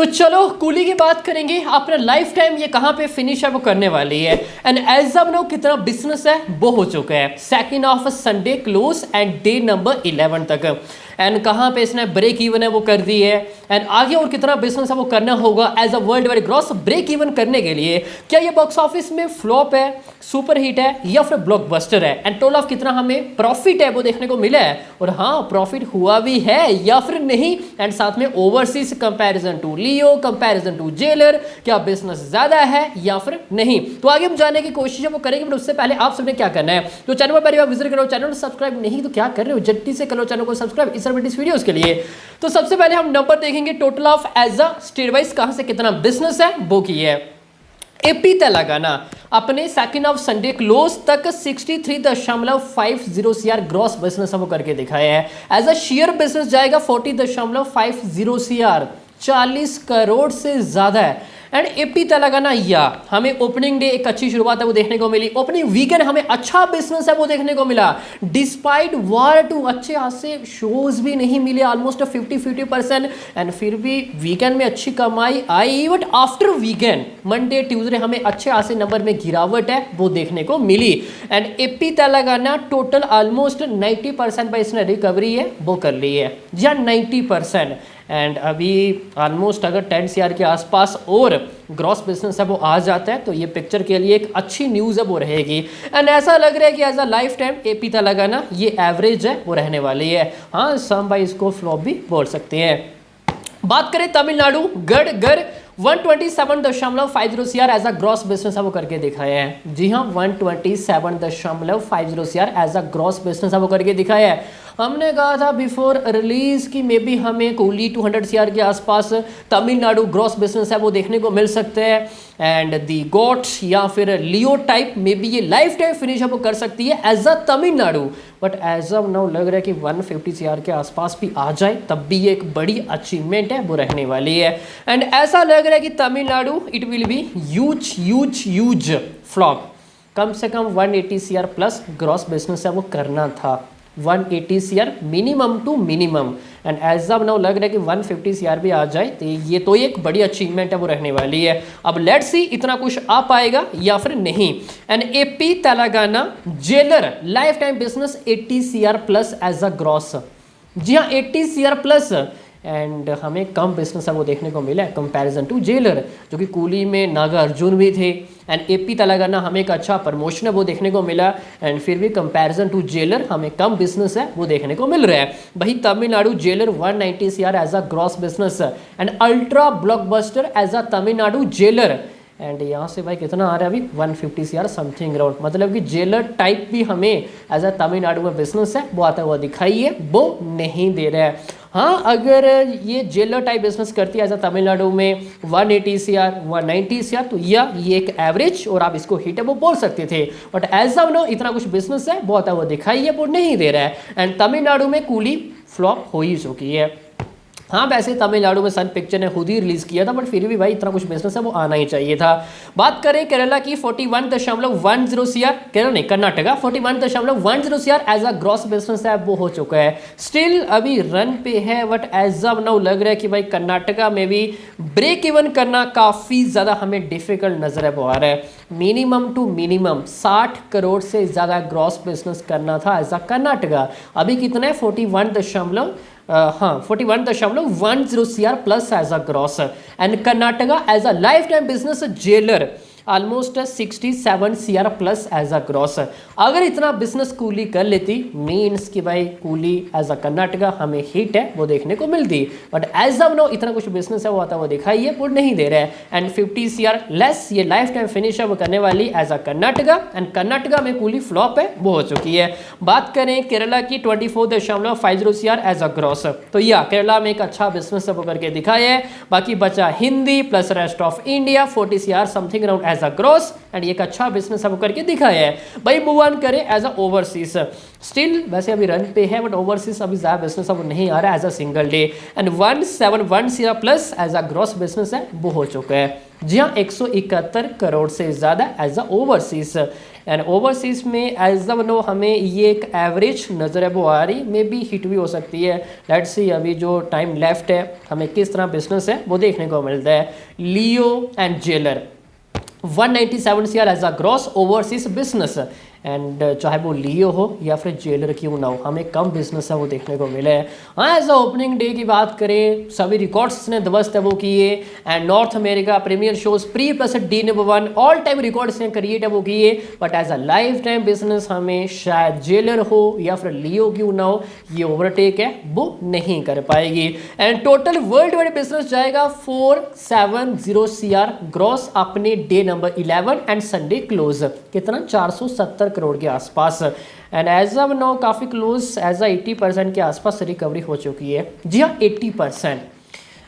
तो चलो कूली की बात करेंगे। अपना लाइफ टाइम ये कहाँ पे फिनिश है वो करने वाली है। एंड एज ऑफ नाउ कितना बिजनेस है वो हो चुका है 2 of Sunday close and day number 11 तक। एंड कहाँ पे इसने ब्रेक इवन है वो कर दी है। एंड आगे और कितना बिजनेस है वो करना होगा as a world wide gross break even करने के लिए। क्या ये बॉक्स ऑफिस में फ्लॉप है, सुपर हिट है या फिर ब्लॉकबस्टर है। एंड टोटल ऑफ कितना हमें प्रॉफिट है वो देखने को मिला है। और हाँ प्रॉफिट हुआ भी है या फिर नहीं। एंड साथ में overseas comparison to Leo, comparison to Jailer, क्या बिजनेस ज्यादा है या फिर नहीं। तो आगे हम जानने की कोशिश है वो करेंगे, बट उससे पहले आप सबने क्या करना है, तो चैनल पर पहली बार विजिट करो, चैनल को सब्सक्राइब नहीं तो क्या कर रहे हो, जल्दी से करो चैनल को सब्सक्राइब इस वीडियोस के लिए। तो सबसे पहले हम नंबर देखेंगे total of as a state wise कहां से कितना बिजनेस है वो की है। एपी तेलंगाना अपने 2 ऑफ संडे क्लोज तक 63.50 CR ग्रॉस बिजनेस वो करके दिखाया है। एज अ शेयर बिजनेस जाएगा 40.50 CR, 40 करोड़ से ज्यादा है। एंड एपी तेलंगाना या हमें ओपनिंग डे एक अच्छी शुरुआत है वो देखने को मिली। ओपनिंग वीकेंड हमें अच्छा बिजनेस है वो देखने को मिला। डिस्पाइट वॉर टू अच्छे खासे शोज भी नहीं मिले, ऑलमोस्ट 50-50%। एंड फिर भी वीकेंड में अच्छी कमाई आई। But after weekend Monday Tuesday हमें अच्छे खासे नंबर में गिरावट है वो देखने को मिली। And AP Telangana total almost 90% पर इसने रिकवरी है वो कर ली है, या 90%। एंड अभी ऑलमोस्ट अगर 10 CR के आसपास और ग्रॉस बिजनेस है वो आ जाता है तो ये पिक्चर के लिए एक अच्छी न्यूज़ है वो रहेगी। एंड ऐसा लग रहा है कि as a life time AP Telangana ये एवरेज है वो रहने वाली है। हाँ सम भाई इसको फ्लॉप भी बोल सकते हैं। बात करें तमिलनाडु, गढ़ 127.50 CR as a gross business है वो करके दिखाया है। जी हाँ 127.50 CR as a gross business है वो करके दिखाया है। हमने कहा था बिफोर रिलीज की मे बी हमें कूली 200 CR के आसपास तमिलनाडु ग्रॉस बिजनेस है वो देखने को मिल सकते हैं। एंड दी गोट या फिर लियो टाइप मे बी ये लाइफ टाइम फिनिश वो कर सकती है as a Tamil Nadu. But as of now लग रहा है कि 150 CR के आसपास भी आ जाए तब भी ये एक बड़ी अचीवमेंट है वो रहने वाली है। एंड ऐसा लग रहा है कि Tamil Nadu it will be huge flop. कम से कम 180 CR प्लस ग्रॉस बिजनेस है वो करना था, 180 CR minimum to minimum. And as of now लग रहा है कि 150 CR भी आ जाए तो ये तो एक बड़ी अचीवमेंट है वो रहने वाली है। अब लेट्स सी इतना कुछ आ पाएगा या फिर नहीं। And AP Telangana Jailer life time business 80 CR plus as a gross. जी हाँ 80 CR प्लस। एंड हमें कम बिजनेस है वो देखने को मिला है कंपैरिजन टू जेलर, जो कि कूली में नागा अर्जुन भी थे। एंड एपी तेलंगाना हमें एक अच्छा प्रमोशन है वो देखने को मिला। एंड फिर भी कंपैरिजन टू जेलर हमें कम बिजनेस है वो देखने को मिल रहा है। वही Tamil Nadu Jailer 190 CR as a gross business and ultra blockbuster as a Tamil Nadu Jailer. And यहाँ से भाई कितना आ रहा है अभी 150 CR समथिंग अराउंड, मतलब कि जेलर टाइप भी हमें एज अ तमिलनाडु में बिजनेस है वो आता हुआ दिखाई है वो नहीं दे रहा है। हाँ अगर ये जेलर टाइप बिजनेस करती है एज अ तमिलनाडु में 180 CR 190 CR तो ये एक एवरेज और आप इसको हिट है वो बोल सकते थे। बट एज ऑफ नो इतना कुछ बिजनेस है वो आता हुआ दिखाई है वो नहीं दे रहा है। एंड तमिलनाडु में कूली फ्लॉप हो ही चुकी है। हाँ वैसे तमिलनाडु में सन पिक्चर ने खुद ही रिलीज किया था, बट फिर भी भाई इतना कुछ बिजनेस है वो आना ही चाहिए था। बात करें केरला की 41.10 CR, केरला नहीं Karnataka 41.10 CR as a gross business है वो हो चुका है। स्टिल अभी रन पे है बट एज ऑफ नाउ लग रहा है कि भाई कर्नाटका में भी ब्रेक इवन करना काफ़ी ज़्यादा हमें डिफिकल्ट नजर है वो आ रहा है। मिनिमम टू मिनिमम 60 करोड़ से ज़्यादा ग्रॉस बिजनेस करना था एज अ कर्नाटका। अभी कितना है 41.10 CR plus as a gross. And Karnataka as a life time business Jailer almost 67 CR plus as a gross. अगर इतना बिजनेस कूली कर लेती मीन्स कि भाई कूली एज अ कर्नाटका हमें हिट है वो देखने को मिलती। बट एज ऑफ नो इतना कुछ बिजनेस है वो आता वो दिखाई है वो नहीं दे रहा है। एंड 50 CR लेस ये लाइफ टाइम फिनिश है वो करने वाली as a Karnataka. And Karnataka में कूली फ्लॉप है वो हो चुकी है। बात करें केरला की 24.50 CR एज अ ग्रॉस, तो या केरला में एक अच्छा बिजनेस है वो करके दिखाया है। बाकी बचा Hindi plus rest of India 40 CR something around as a gross. And ये एक अच्छा बिजनेस है करके दिखाया है। भाई मूव ऑन करें एज अ ओवरसीज, स्टिल वैसे अभी रन पे है बट ओवरसीज अभी ज़्यादा बिजनेस अब नहीं आ रहा है as a single day. And 171 CR plus as a gross business है वो हो चुका है। जी हाँ 171 करोड़ से ज़्यादा as a overseas. And overseas में एज ऑफ नो हमें ये एक एवरेज नज़र है वो आ रही, मे बी हिट भी हो सकती है। लेट्स सी अभी जो टाइम लेफ्ट है हमें किस तरह बिजनेस है वो देखने को मिलता है। Leo and Jailer 197 CR as a gross overseas business, and चाहे वो लियो हो या फिर जेलर क्यों ना हो, हमें कम बिजनेस है वो देखने को मिले है। हाँ, एज अ ओपनिंग डे की बात करें सभी रिकॉर्ड्स ने ध्वस्त है वो किए, and north America premiere shows pre plus the number 1 all time records ने क्रिएट है वो किए, but as a life time business हमें शायद जेलर हो या फिर लियो क्यों ना हो, ये ओवरटेक है वो नहीं कर पाएगी। And total world wide business जाएगा 470 CR ग्रॉस अपने day number 11 and Sunday close, कितना 470 करोड़ के आसपास। एंड एज ऑफ नाउ काफ़ी क्लोज एज अ 80% के आसपास रिकवरी हो चुकी है। जी हाँ 80%।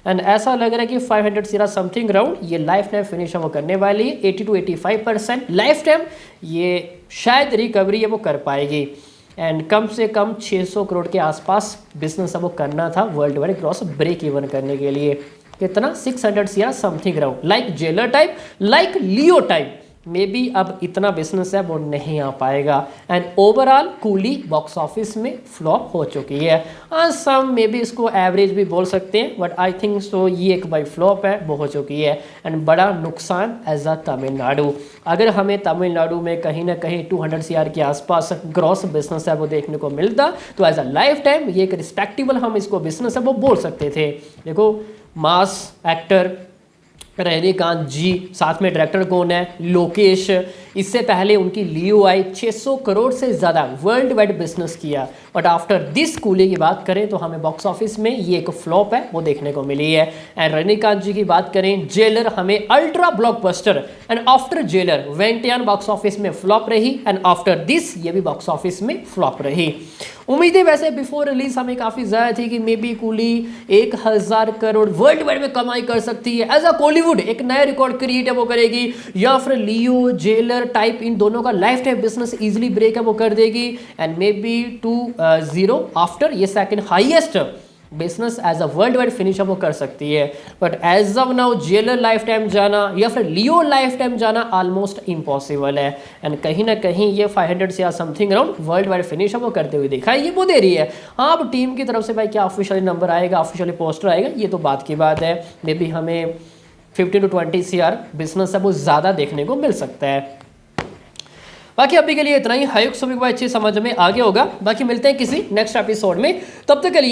एंड ऐसा लग रहा है कि 500 CR समथिंग राउंड ये लाइफ टाइम फिनिश वो करने वाली है। 80 to 85% लाइफ टाइम ये शायद रिकवरी है वो कर पाएगी। एंड कम से कम 600 करोड़ के आसपास बिजनेस वो करना था world wide cross break even करने के लिए, कितना 600 CR something round, like Jailer type, like Leo type. May be अब इतना बिजनेस है वो नहीं आ पाएगा। And overall Coolie box office में फ्लॉप हो चुकी है। सम मे बी इसको एवरेज भी बोल सकते हैं, बट आई थिंक सो ये एक बाई फ्लॉप है वो हो चुकी है। एंड बड़ा नुकसान एज अ तमिलनाडु, अगर हमें तमिलनाडु में कहीं ना कहीं 200 CR के आसपास ग्रॉस बिजनेस है वो देखने को मिलता तो एज अ लाइफ टाइम ये एक रिस्पेक्टेबल हम इसको बिजनेस है वो बोल सकते थे। देखो मास एक्टर रजनीकांत जी, साथ में डायरेक्टर कौन है लोकेश, इससे पहले उनकी लियो आई 600 करोड़ से ज़्यादा वर्ल्ड वाइड बिजनेस किया, बट आफ्टर दिस कूली की बात करें तो हमें बॉक्स ऑफिस में ये एक फ्लॉप है वो देखने को मिली है। एंड रजनीकांत जी की बात करें जेलर हमें ultra blockbuster, and after Jailer Vettaiyan box office में फ्लॉप रही, एंड आफ्टर दिस ये भी बॉक्स ऑफिस में फ्लॉप रही। उम्मीदें वैसे बिफोर रिलीज हमें काफ़ी ज़्यादा थी कि may be coolie 1000 crore world wide में कमाई कर सकती है, एज अ कॉलीवुड एक नया रिकॉर्ड क्रिएट है वो करेगी, या फिर लियो जेलर टाइप इन दोनों का life time business easily break है वो कर देगी, एंड मे बी 2-0 आफ्टर ये second highest business as a world wide finish वो कर सकती है। But as of now Jailer life time जाना या फिर लियो लाइफ टाइम जाना ऑलमोस्ट इम्पॉसिबल है। एंड कहीं ना कहीं ये 500 से something round world wide finish वो करते हुए दिखाई ये वो दे रही है। हाँ, अब टीम की तरफ से भाई क्या ऑफिशियली नंबर आएगा, ऑफिशियली पोस्टर आएगा, ये तो बात की बात है। मे बी हमें 15 to 20 CR बिजनेस है वो ज़्यादा देखने को मिल सकता है। बाकी अभी के लिए इतना ही। हायुक सभी को अच्छी समझ में आ गया होगा। बाकी मिलते हैं किसी नेक्स्ट एपिसोड में, तब तक के लिए